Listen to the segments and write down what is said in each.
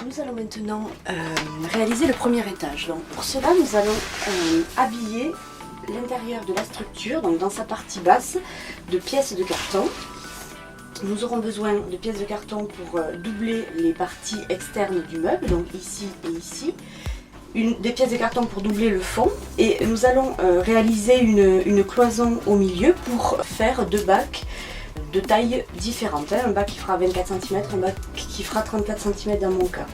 Nous allons maintenant réaliser le premier étage. Donc, pour cela, nous allons habiller l'intérieur de la structure, donc dans sa partie basse, de pièces de carton. Nous aurons besoin de pièces de carton pour doubler les parties externes du meuble, donc ici et ici. Des pièces de carton pour doubler le fond. Et nous allons réaliser une cloison au milieu pour faire deux bacs de taille différente. Un bac qui fera 24 cm, un bac qui fera 34 cm dans mon cas.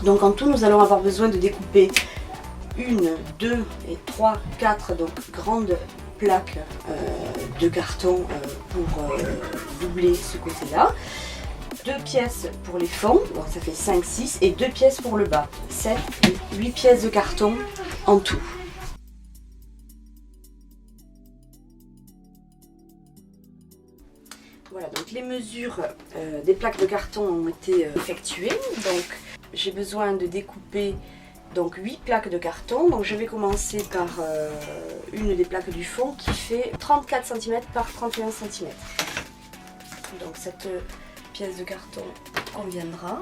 Donc en tout, nous allons avoir besoin de découper 1, 2 et 3, 4 donc grandes plaques de carton pour doubler ce côté-là. 2 pièces pour les fonds, donc ça fait 5, 6, et 2 pièces pour le bas. 7 et 8 pièces de carton en tout. Voilà, donc les mesures des plaques de carton ont été effectuées. Donc j'ai besoin de découper donc 8 plaques de carton. Donc je vais commencer par une des plaques du fond qui fait 34 cm par 31 cm. Donc cette pièce de carton conviendra.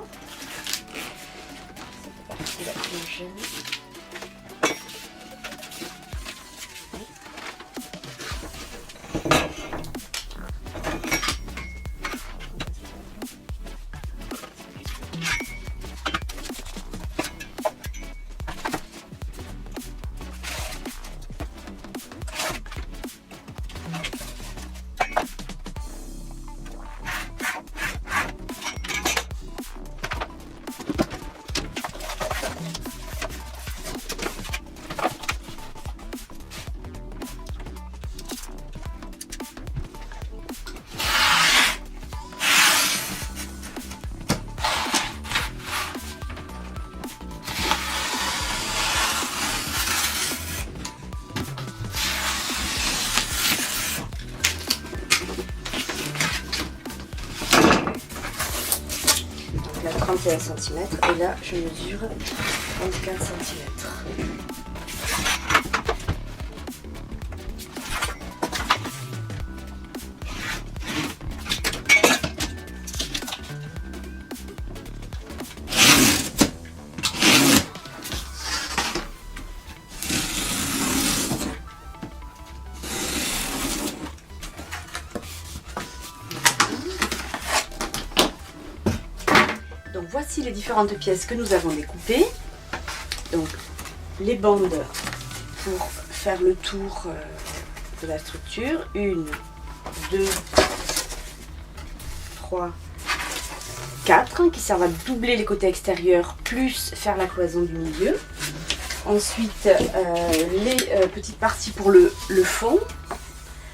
Ça fait partie de la homogène. Là 31 cm et là je mesure 34 cm. Donc voici les différentes pièces que nous avons découpées. Donc les bandes pour faire le tour de la structure. 1, 2, 3, 4 qui servent à doubler les côtés extérieurs plus faire la cloison du milieu. Ensuite les petites parties pour le fond,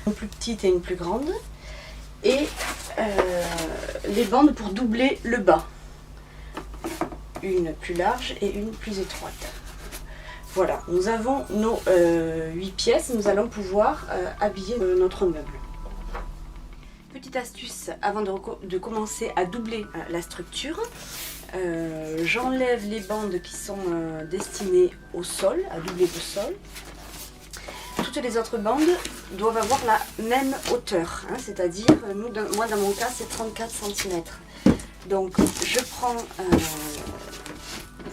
une plus petite et une plus grande. Et les bandes pour doubler le bas. Une plus large et une plus étroite. Voilà, nous avons nos 8 pièces, nous allons pouvoir habiller notre meuble. Petite astuce avant de commencer à doubler la structure, j'enlève les bandes qui sont destinées au sol, à doubler le sol. Toutes les autres bandes doivent avoir la même hauteur, hein, c'est-à-dire, moi dans mon cas c'est 34 cm. Donc je prends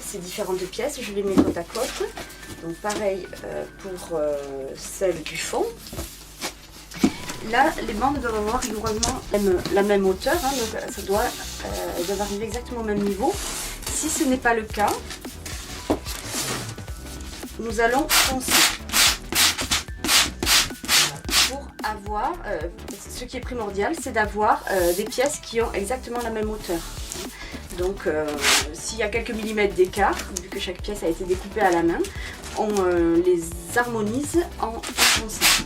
ces différentes pièces, je les mets côte à côte. Donc pareil pour celle du fond. Là, les bandes doivent avoir rigoureusement la même hauteur, hein, donc elles doivent arriver exactement au même niveau. Si ce n'est pas le cas, nous allons foncer. Pour avoir, ce qui est primordial, c'est d'avoir des pièces qui ont exactement la même hauteur. Donc s'il y a quelques millimètres d'écart, vu que chaque pièce a été découpée à la main, on les harmonise en fonçant.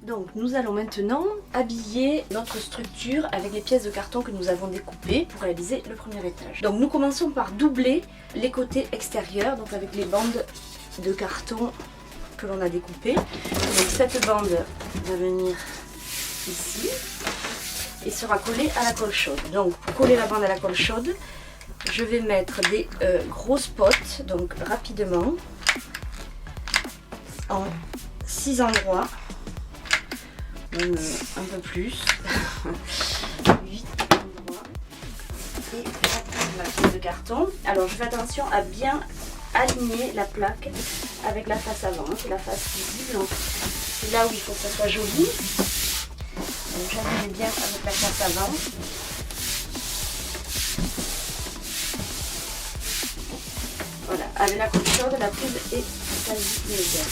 Donc Donc nous allons maintenant habiller notre structure avec les pièces de carton que nous avons découpées pour réaliser le premier étage. Donc nous commençons par doubler les côtés extérieurs, donc avec les bandes de carton que l'on a découpées. Donc cette bande va venir ici et sera collée à la colle chaude. Donc pour coller la bande à la colle chaude, je vais mettre des grosses potes, donc rapidement, en 6 endroits, même un peu plus, 8 endroits, et j'attache ma pièce de carton. Alors je fais attention à bien aligner la plaque avec la face avant, c'est la face visible, c'est là où il faut que ça soit joli. Donc j'aligne bien avec la face avant. Voilà, avec la colle chaude, la prise est quasi immédiate.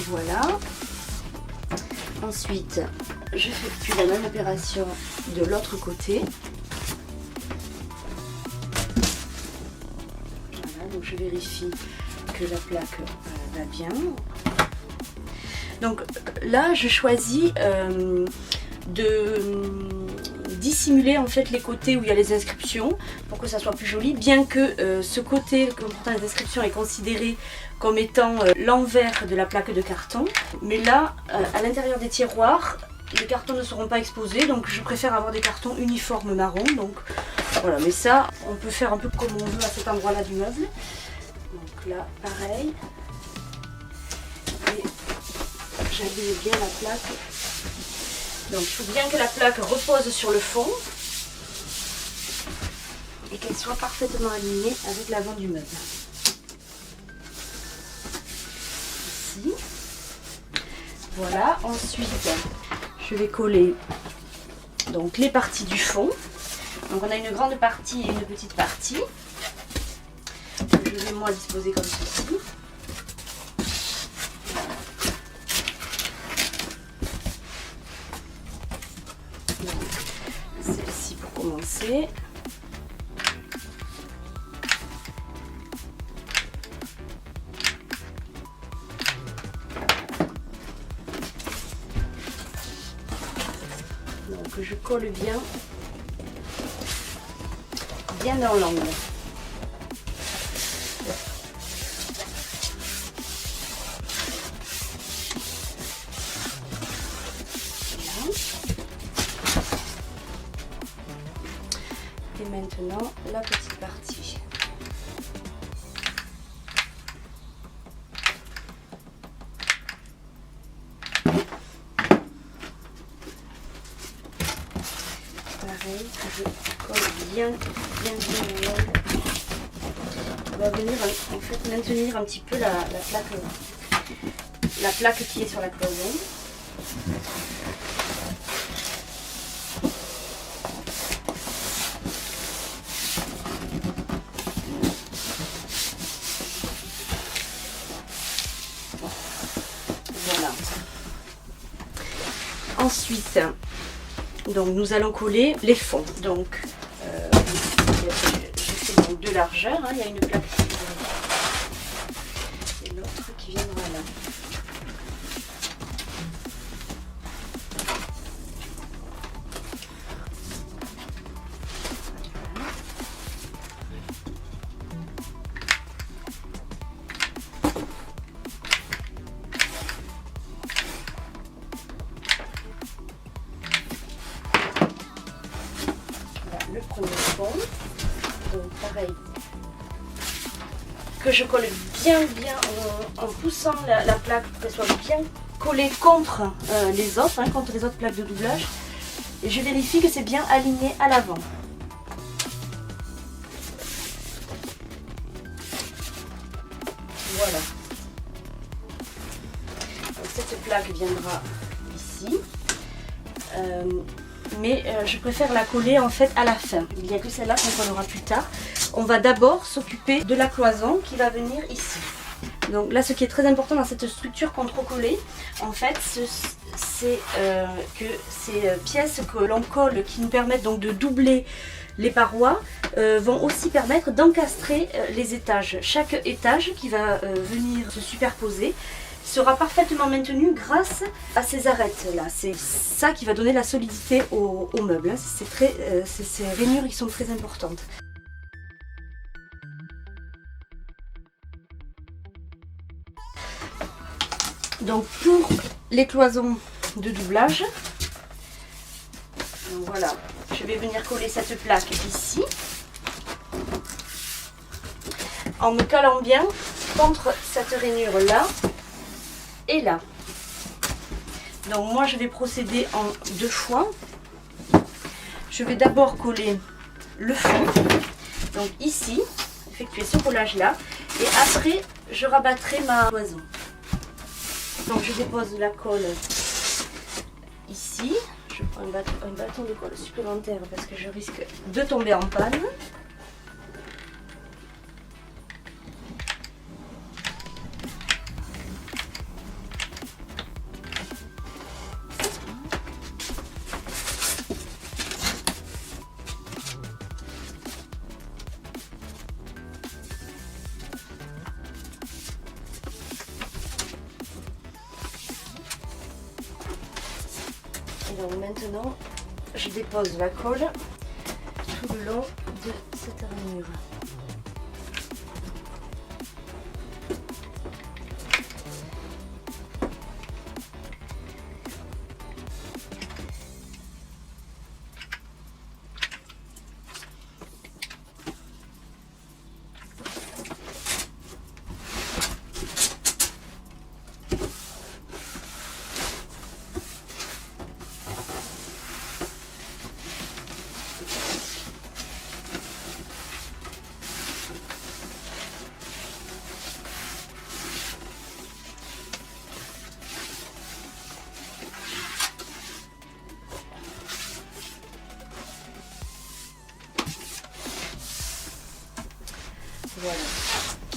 Voilà. Ensuite, j'effectue la même opération de l'autre côté. Voilà, donc je vérifie que la plaque va bien. Donc là, je choisis de dissimuler en fait les côtés où il y a les inscriptions pour que ça soit plus joli, bien que ce côté comportant les inscriptions est considéré comme étant l'envers de la plaque de carton. Mais là, à l'intérieur des tiroirs, les cartons ne seront pas exposés, donc je préfère avoir des cartons uniformes marron. Donc voilà, mais ça, on peut faire un peu comme on veut à cet endroit-là du meuble. Donc là, pareil. Et j'habille bien la plaque. Donc il faut bien que la plaque repose sur le fond et qu'elle soit parfaitement alignée avec l'avant du meuble. Ici. Voilà, ensuite je vais coller donc les parties du fond. Donc on a une grande partie et une petite partie. Je vais moi disposer comme ceci. Celle-ci pour commencer. Donc je colle bien dans l'angle. Et maintenant la petite partie. Pareil, je colle bien l'angle. On va venir en fait maintenir un petit peu la plaque qui est sur la cloison. Voilà. Ensuite, donc nous allons coller les fonds. Donc, j'ai fait donc deux largeurs. Hein. Il y a une plaque qui viendra et l'autre qui viendra là. Le premier fond, donc pareil, que je colle bien en poussant la plaque pour qu'elle soit bien collée contre les autres, hein, contre les autres plaques de doublage, et je vérifie que c'est bien aligné à l'avant. Voilà. Donc cette plaque viendra ici. Mais je préfère la coller en fait à la fin. Il n'y a que celle-là qu'on collera plus tard. On va d'abord s'occuper de la cloison qui va venir ici. Donc là, ce qui est très important dans cette structure contre-collée, en fait, c'est que ces pièces que l'on colle, qui nous permettent donc de doubler les parois, vont aussi permettre d'encastrer les étages. Chaque étage qui va venir se superposer sera parfaitement maintenu grâce à ces arêtes-là. C'est ça qui va donner la solidité au meuble. Ces rainures qui sont très importantes. Donc pour les cloisons de doublage, donc voilà, je vais venir coller cette plaque ici, en me calant bien contre cette rainure là et là. Donc moi je vais procéder en 2 fois. Je vais d'abord coller le fond, donc ici, effectuer ce collage là, et après je rabattrai ma cloison. Donc je dépose la colle ici, je prends un bâton de colle supplémentaire parce que je risque de tomber en panne. Et donc maintenant, je dépose la colle tout le long de cette rainure. Voilà.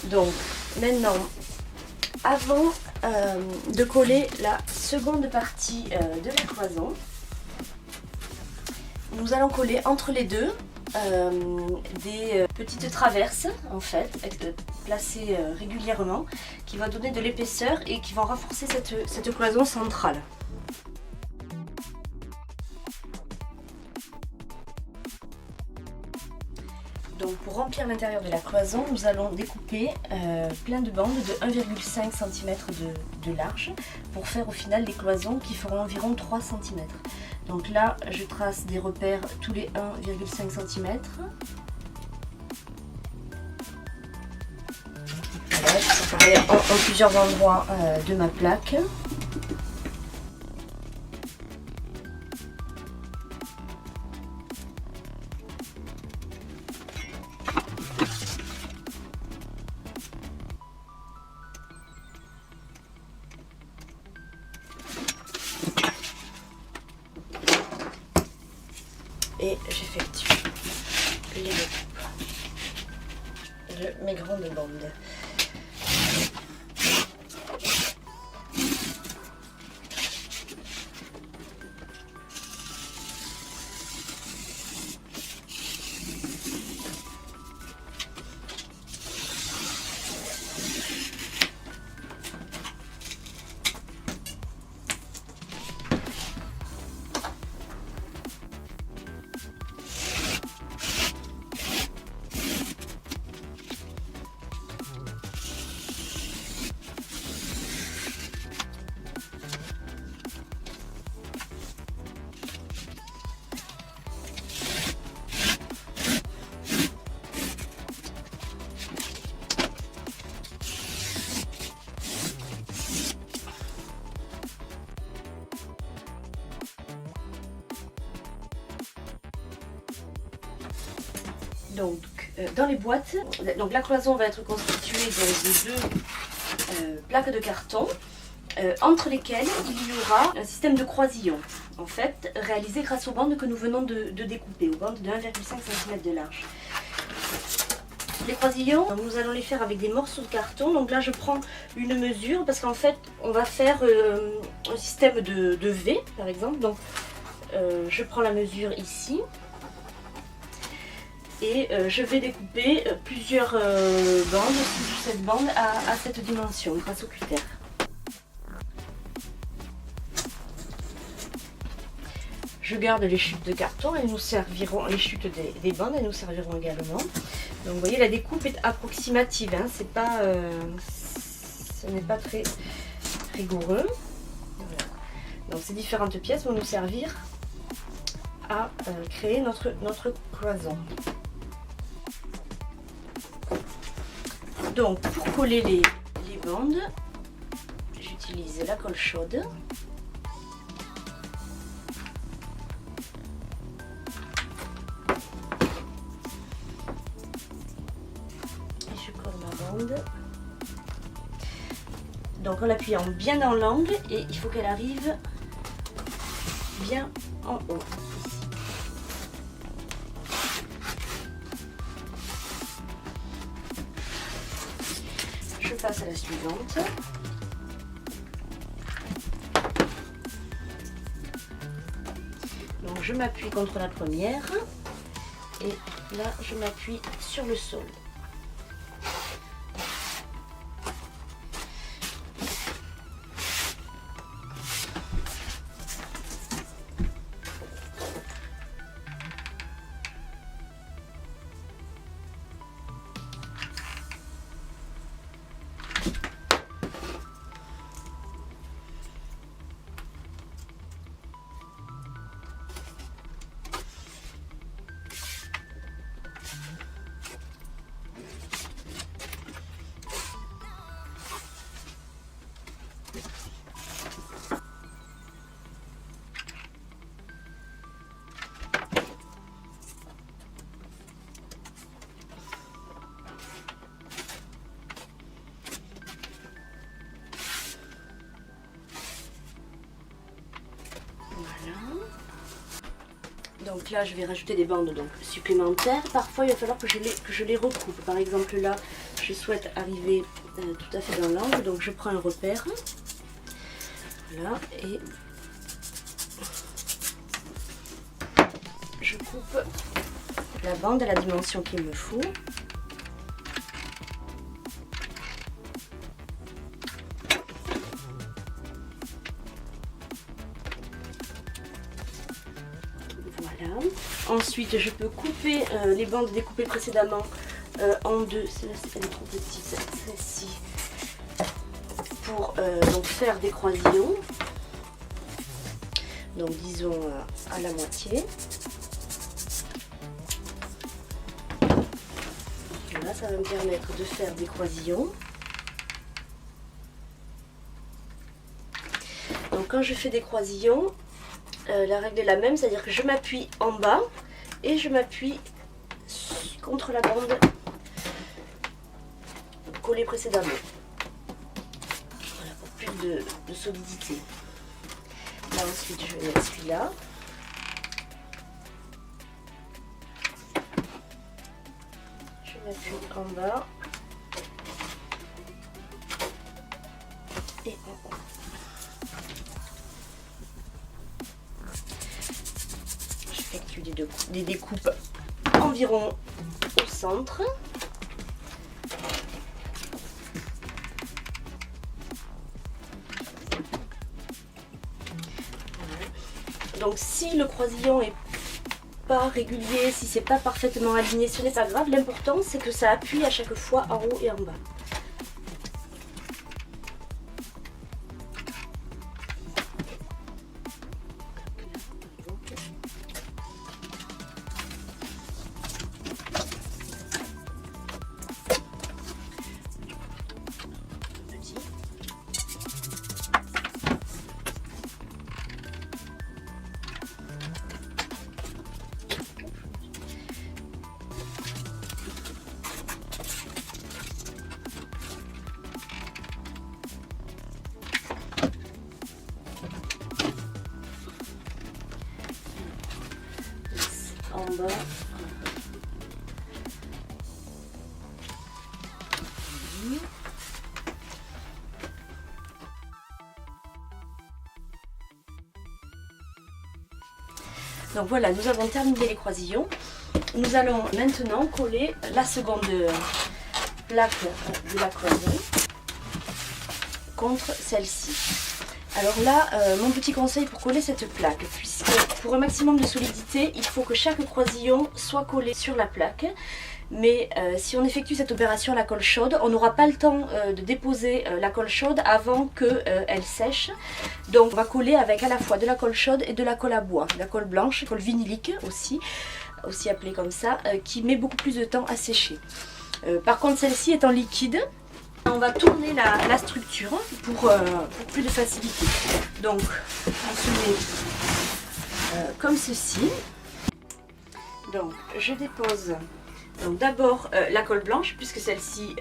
Donc maintenant, avant de coller la seconde partie de la cloison, nous allons coller entre les deux des petites traverses en fait, placées régulièrement, qui vont donner de l'épaisseur et qui vont renforcer cette cloison centrale. Donc pour remplir l'intérieur de la cloison, nous allons découper plein de bandes de 1,5 cm de large pour faire au final des cloisons qui feront environ 3 cm. Donc là, je trace des repères tous les 1,5 cm. Voilà, je vais en plusieurs endroits de ma plaque. Et j'effectue les découpes de mes grandes bandes. Donc dans les boîtes, donc la cloison va être constituée de 2 plaques de carton entre lesquelles il y aura un système de croisillon, en fait réalisé grâce aux bandes que nous venons de découper, aux bandes de 1,5 cm de large. Les croisillons, nous allons les faire avec des morceaux de carton. Donc là je prends une mesure parce qu'en fait on va faire un système de V par exemple. Donc je prends la mesure ici et je vais découper plusieurs bandes, 6 ou 7 bandes à cette dimension grâce au cutter. Je garde les chutes de carton, elles nous serviront, les chutes des bandes, elles nous serviront également. Donc vous voyez, la découpe est approximative, hein, c'est pas, ce n'est pas très rigoureux. Voilà. Donc ces différentes pièces vont nous servir à créer notre cloison. Donc pour coller les bandes, j'utilise la colle chaude. Donc en l'appuyant bien dans l'angle et il faut qu'elle arrive bien en haut. Je passe à la suivante. Donc je m'appuie contre la première et là je m'appuie sur le sol. Donc là je vais rajouter des bandes donc, supplémentaires. Parfois il va falloir que je les recoupe. Par exemple là je souhaite arriver tout à fait dans l'angle. Donc je prends un repère. Voilà. Et je coupe la bande à la dimension qu'il me faut. Ensuite, je peux couper les bandes découpées précédemment en deux. Celle-là, elle est trop petite, celle-ci. Pour donc faire des croisillons. Donc, disons à la moitié. Voilà, ça va me permettre de faire des croisillons. Donc, quand je fais des croisillons, la règle est la même, c'est-à-dire que je m'appuie en bas et je m'appuie contre la bande collée précédemment. Voilà, pour plus de solidité. Là ensuite je vais mettre celui-là. Je m'appuie en bas et en haut. J'effectue des découpes environ au centre. Donc si le croisillon est pas régulier, si c'est pas parfaitement aligné, ce n'est pas grave. L'important c'est que ça appuie à chaque fois en haut et en bas. En bas. Donc voilà, nous avons terminé les croisillons. Nous allons maintenant coller la seconde plaque de la cloison contre celle-ci. Alors là, mon petit conseil pour coller cette plaque, puisque pour un maximum de solidité, il faut que chaque croisillon soit collé sur la plaque. Mais si on effectue cette opération à la colle chaude, on n'aura pas le temps de déposer la colle chaude avant qu'elle sèche. Donc on va coller avec à la fois de la colle chaude et de la colle à bois, la colle blanche, colle vinylique aussi appelée comme ça, qui met beaucoup plus de temps à sécher. Par contre celle-ci étant liquide, on va tourner la structure pour plus de facilité. Donc on se met comme ceci. Donc je dépose donc d'abord la colle blanche, puisque celle-ci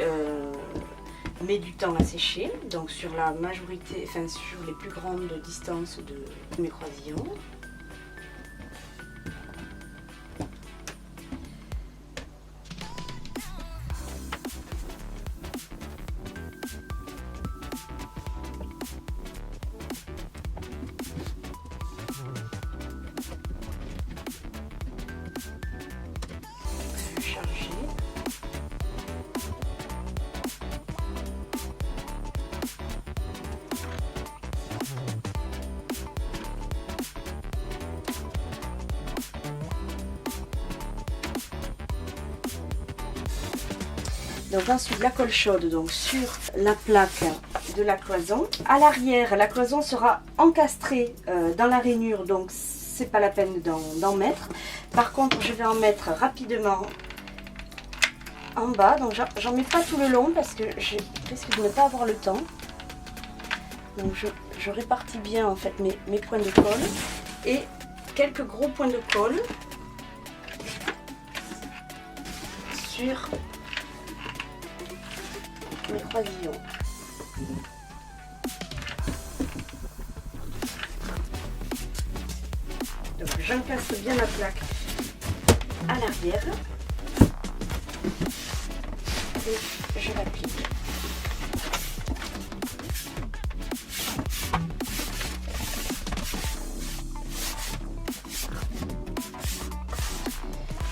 met du temps à sécher, donc sur la majorité, enfin sur les plus grandes distances de mes croisillons. Donc ensuite la colle chaude donc sur la plaque de la cloison. À l'arrière, la cloison sera encastrée dans la rainure, donc c'est pas la peine d'en mettre. Par contre, je vais en mettre rapidement en bas. Donc j'en mets pas tout le long parce que je risque de ne pas avoir le temps. Donc je répartis bien en fait mes points de colle et quelques gros points de colle sur mes croisillons. Donc j'encasse bien ma plaque à l'arrière et je l'applique.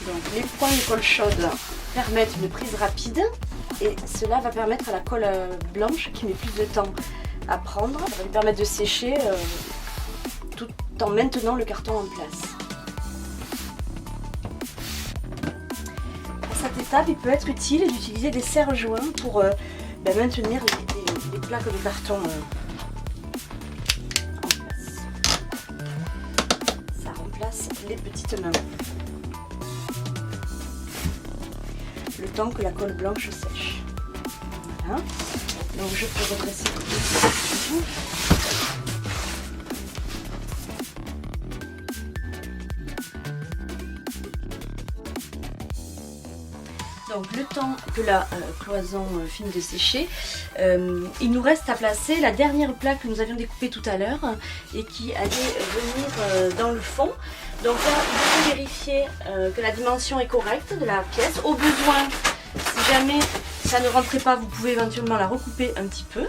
Donc les points de colle chaude permettent une prise rapide. Et cela va permettre à la colle blanche, qui met plus de temps à prendre, ça va lui permettre de sécher tout en maintenant le carton en place. À cette étape, il peut être utile d'utiliser des serre-joints pour maintenir les plaques de carton en place. Ça remplace les petites mains. Le temps que la colle blanche sèche. Voilà. Donc je peux redresser tout. Donc le temps que la cloison finisse de sécher, il nous reste à placer la dernière plaque que nous avions découpée tout à l'heure et qui allait venir dans le fond. Donc là, il faut vérifier que la dimension est correcte de la pièce. Au besoin, si jamais ça ne rentrait pas, vous pouvez éventuellement la recouper un petit peu.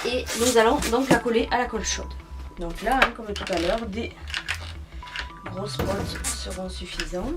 Et nous allons donc la coller à la colle chaude. Donc là, comme tout à l'heure, des grosses pointes seront suffisants.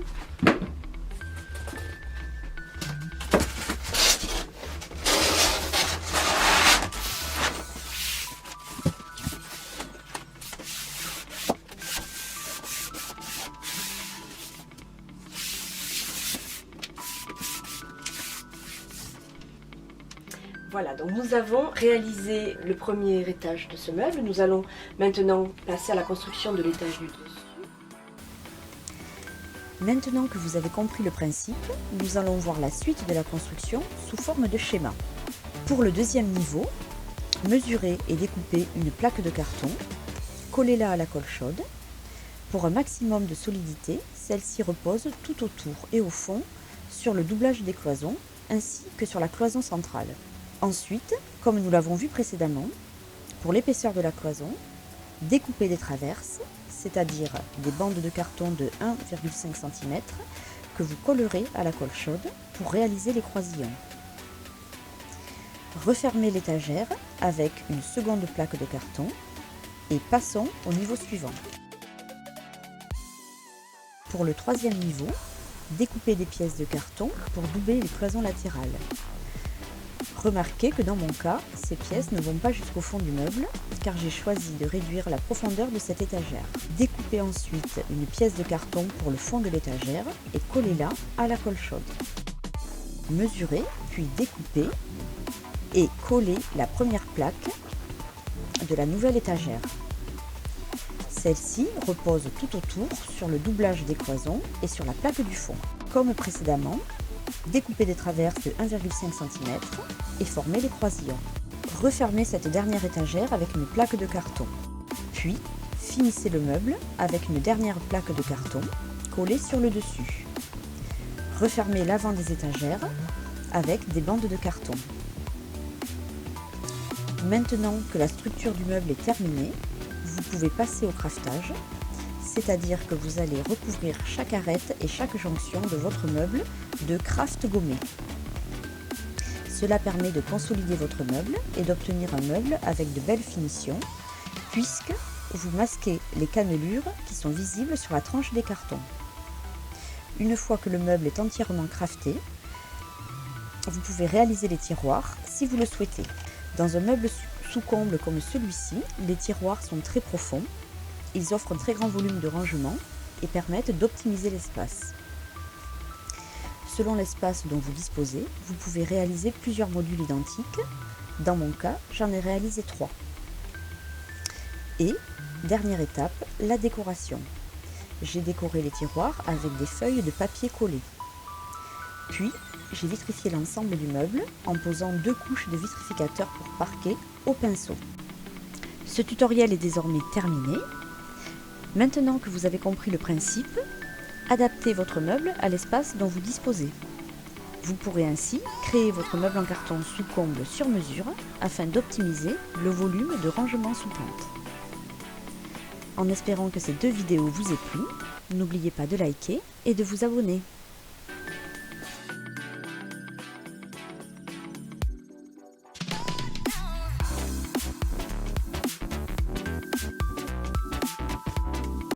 Voilà, donc nous avons réalisé le premier étage de ce meuble. Nous allons maintenant passer à la construction de l'étage du dessus. Maintenant que vous avez compris le principe, nous allons voir la suite de la construction sous forme de schéma. Pour le deuxième niveau, mesurez et découpez une plaque de carton, collez-la à la colle chaude. Pour un maximum de solidité, celle-ci repose tout autour et au fond sur le doublage des cloisons ainsi que sur la cloison centrale. Ensuite, comme nous l'avons vu précédemment, pour l'épaisseur de la cloison, découpez des traverses, c'est-à-dire des bandes de carton de 1,5 cm que vous collerez à la colle chaude pour réaliser les croisillons. Refermez l'étagère avec une seconde plaque de carton et passons au niveau suivant. Pour le troisième niveau, découpez des pièces de carton pour doubler les cloisons latérales. Remarquez que dans mon cas, ces pièces ne vont pas jusqu'au fond du meuble car j'ai choisi de réduire la profondeur de cette étagère. Découpez ensuite une pièce de carton pour le fond de l'étagère et collez-la à la colle chaude. Mesurez, puis découpez et collez la première plaque de la nouvelle étagère. Celle-ci repose tout autour sur le doublage des cloisons et sur la plaque du fond. Comme précédemment, découpez des traverses de 1,5 cm et formez les croisillons. Refermez cette dernière étagère avec une plaque de carton. Puis, finissez le meuble avec une dernière plaque de carton collée sur le dessus. Refermez l'avant des étagères avec des bandes de carton. Maintenant que la structure du meuble est terminée, vous pouvez passer au craftage, c'est-à-dire que vous allez recouvrir chaque arête et chaque jonction de votre meuble de craft gommé. Cela permet de consolider votre meuble et d'obtenir un meuble avec de belles finitions, puisque vous masquez les cannelures qui sont visibles sur la tranche des cartons. Une fois que le meuble est entièrement crafté, vous pouvez réaliser les tiroirs si vous le souhaitez. Dans un meuble sous comble comme celui-ci, les tiroirs sont très profonds, ils offrent un très grand volume de rangement et permettent d'optimiser l'espace. Selon l'espace dont vous disposez, vous pouvez réaliser plusieurs modules identiques. Dans mon cas, j'en ai réalisé 3. Et, dernière étape, la décoration. J'ai décoré les tiroirs avec des feuilles de papier collées. Puis, j'ai vitrifié l'ensemble du meuble en posant 2 couches de vitrificateur pour parquet au pinceau. Ce tutoriel est désormais terminé. Maintenant que vous avez compris le principe, adaptez votre meuble à l'espace dont vous disposez. Vous pourrez ainsi créer votre meuble en carton sous comble sur mesure afin d'optimiser le volume de rangement sous pente. En espérant que ces 2 vidéos vous aient plu, n'oubliez pas de liker et de vous abonner.